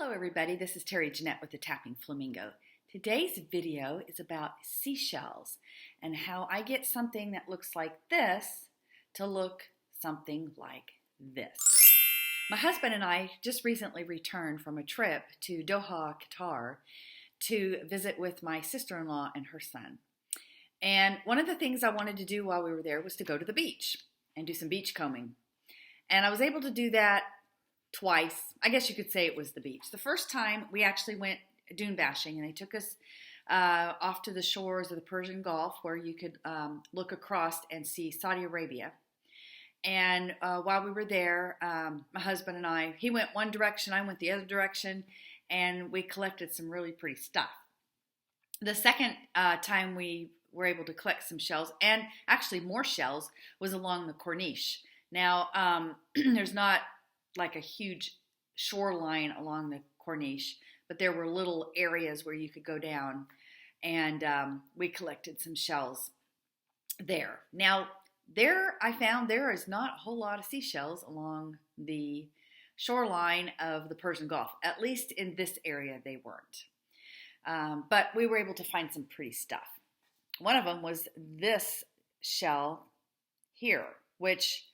Hello everybody, this is Terry Jeanette with the Tapping Flamingo. Today's video is about seashells and how I get something that looks like this to look something like this. My husband and I just recently returned from a trip to Doha Qatar to visit with my sister-in-law and her son. And one of the things I wanted to do while we were there was to go to the beach and do some beach combing. And I was able to do that twice. I guess you could say it was the beach. The first time we actually went dune bashing, and they took us off to the shores of the Persian Gulf where you could look across and see Saudi Arabia. And while we were there, my husband and I, he went one direction, I went the other direction, and we collected some really pretty stuff. The second time we were able to collect some shells, and actually more shells, was along the Corniche. Now, there's not like a huge shoreline along the Corniche, but there were little areas where you could go down, and we collected some shells there. Now, I found there is not a whole lot of seashells along the shoreline of the Persian Gulf. At least in this area, they weren't. But we were able to find some pretty stuff. One of them was this shell here, which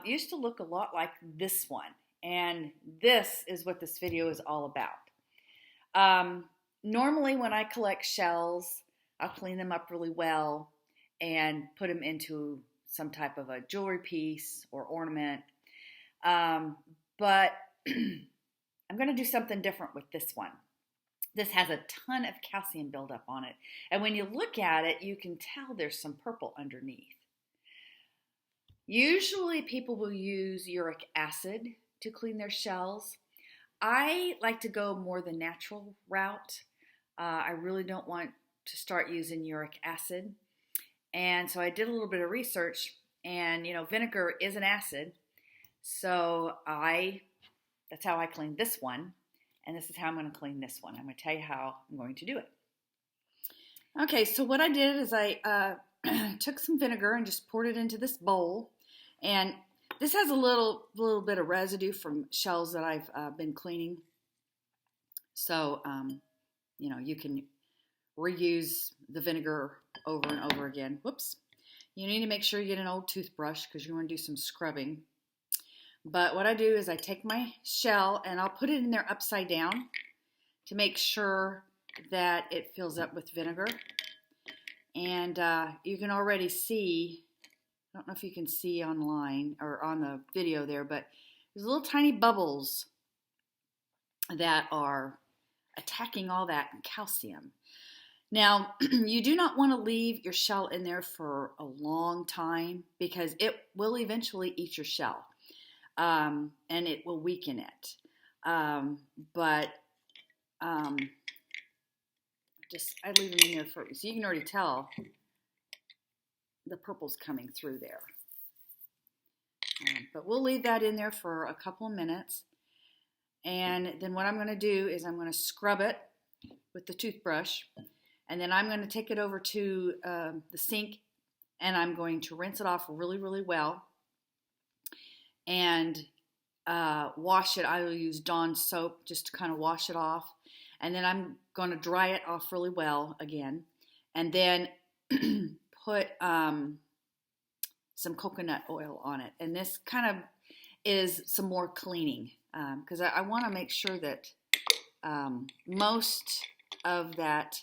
used to look a lot like this one, and this is what this video is all about. Normally when I collect shells, I'll clean them up really well and put them into some type of a jewelry piece or ornament, but I'm going to do something different with this one. This has a ton of calcium buildup on it, and when you look at it, you can tell there's some purple underneath. Usually people will use uric acid to clean their shells. I like to go more the natural route. I really don't want to start using uric acid. And so I did a little bit of research, and vinegar is an acid. So that's how I clean this one. And this is how I'm going to clean this one. I'm going to tell you how I'm going to do it. Okay, so what I did is I took some vinegar and just poured it into this bowl, and this has a little bit of residue from shells that I've been cleaning, so you can reuse the vinegar over and over again. Whoops. You need to make sure you get an old toothbrush because you want to do some scrubbing. But what I do is I take my shell and I'll put it in there upside down to make sure that it fills up with vinegar. And you can already see, I don't know if you can see online or on the video there, but there's little tiny bubbles that are attacking all that calcium. Now, you do not want to leave your shell in there for a long time because it will eventually eat your shell, and it will weaken it. I leave them in there for, so you can already tell the purple's coming through there. But we'll leave that in there for a couple of minutes. And then what I'm going to do is I'm going to scrub it with the toothbrush. And then I'm going to take it over to the sink, and I'm going to rinse it off really, really well. And wash it. I will use Dawn soap just to kind of wash it off. And then I'm going to dry it off really well again. And then put some coconut oil on it. And this kind of is some more cleaning because I want to make sure that most of that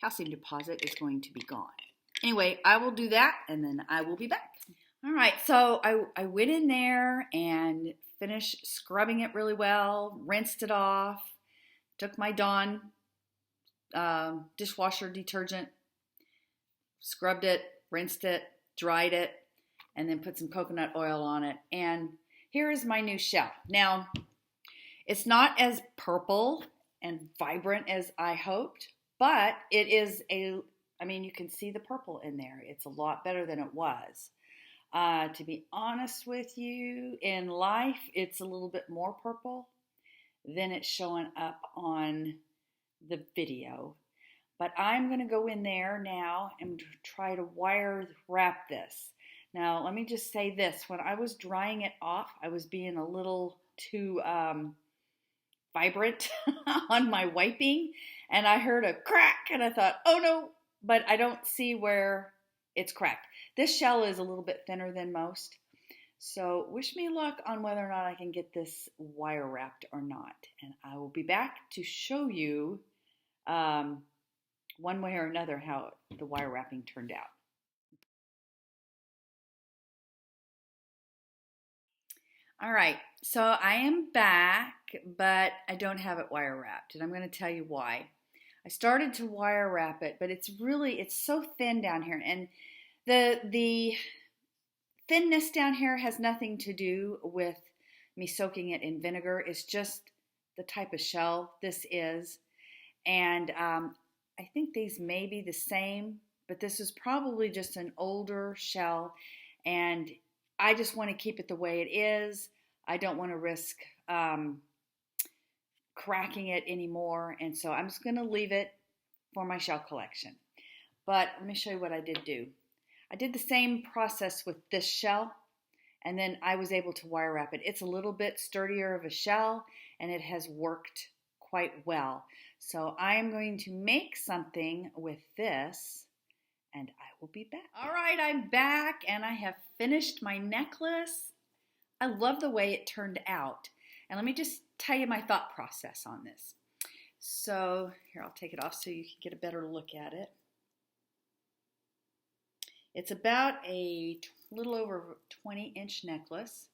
calcium deposit is going to be gone. Anyway, I will do that and then I will be back. All right, so I went in there and finished scrubbing it really well, rinsed it off, took my Dawn dishwasher detergent, scrubbed it, rinsed it, dried it, and then put some coconut oil on it. And here is my new shell. Now, it's not as purple and vibrant as I hoped, but it is you can see the purple in there. It's a lot better than it was. To be honest with you, in life, it's a little bit more purple than it's showing up on the video. But I'm going to go in there now and try to wire wrap this. Now, let me just say this. When I was drying it off, I was being a little too vibrant on my wiping, and I heard a crack, and I thought, oh no, but I don't see where it's cracked. This shell is a little bit thinner than most, so wish me luck on whether or not I can get this wire wrapped or not, and I will be back to show you one way or another how the wire wrapping turned out. All right, so I am back, but I don't have it wire wrapped, and I'm going to tell you why. I started to wire wrap it, but it's so thin down here, and the thinness down here has nothing to do with me soaking it in vinegar. It's just the type of shell this is, and I think these may be the same, but this is probably just an older shell, and I just want to keep it the way it is. I don't want to risk cracking it anymore, and so I'm just going to leave it for my shell collection. But let me show you what I did do. I did the same process with this shell, and then I was able to wire wrap it. It's a little bit sturdier of a shell, and it has worked quite well. So I am going to make something with this, and I will be back. All right, I'm back, and I have finished my necklace. I love the way it turned out. And let me just tell you my thought process on this. So here, I'll take it off so you can get a better look at it. It's about a little over 20-inch necklace.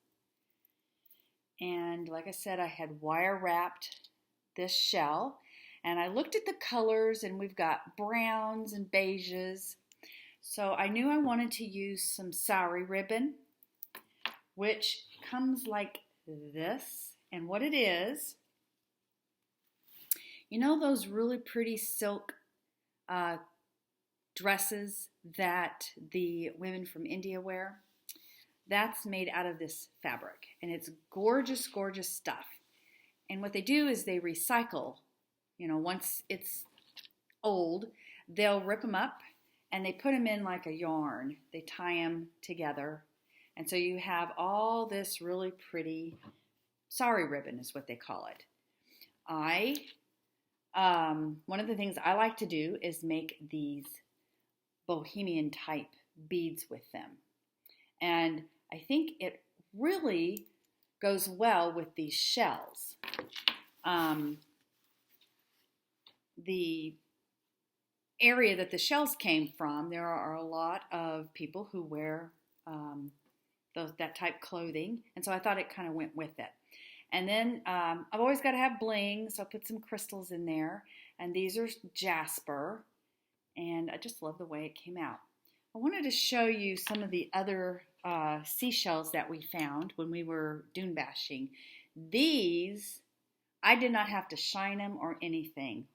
And like I said, I had wire wrapped this shell. And I looked at the colors, and we've got browns and beiges. So I knew I wanted to use some sari ribbon, which comes like this. And what it is, you know those really pretty silk dresses that the women from India wear? That's made out of this fabric, and it's gorgeous, gorgeous stuff. And what they do is they recycle. You know, once it's old, they'll rip them up and they put them in like a yarn. They tie them together. And so you have all this really pretty sari ribbon is what they call it. One of the things I like to do is make these bohemian type beads with them. And I think it really goes well with these shells. The area that the shells came from, there are a lot of people who wear that type clothing, and so I thought it kind of went with it. And then I've always got to have bling, so I put some crystals in there, and these are jasper, and I just love the way it came out. I wanted to show you some of the other seashells that we found when we were dune bashing. These, I did not have to shine them or anything.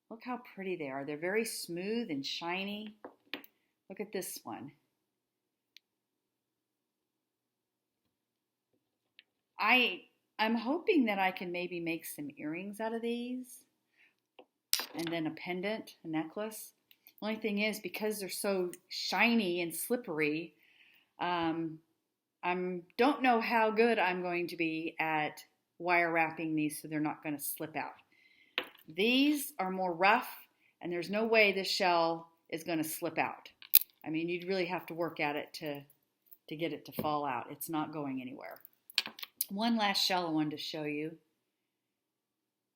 Look how pretty they are. They're very smooth and shiny. Look at this one. I'm hoping that I can maybe make some earrings out of these, and then a pendant, a necklace. The only thing is, because they're so shiny and slippery, I don't know how good I'm going to be at wire wrapping these so they're not going to slip out. These are more rough, and there's no way this shell is going to slip out. I mean, you'd really have to work at it to get it to fall out. It's not going anywhere. One last shell I wanted to show you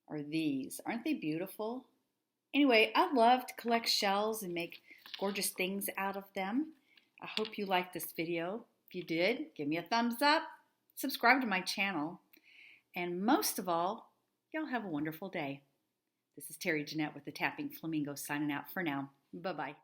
are these. Aren't they beautiful? Anyway, I love to collect shells and make gorgeous things out of them. I hope you liked this video. If you did, give me a thumbs up, subscribe to my channel, and most of all, y'all have a wonderful day. This is Terry Jeanette with the Tapping Flamingo signing out for now. Bye-bye.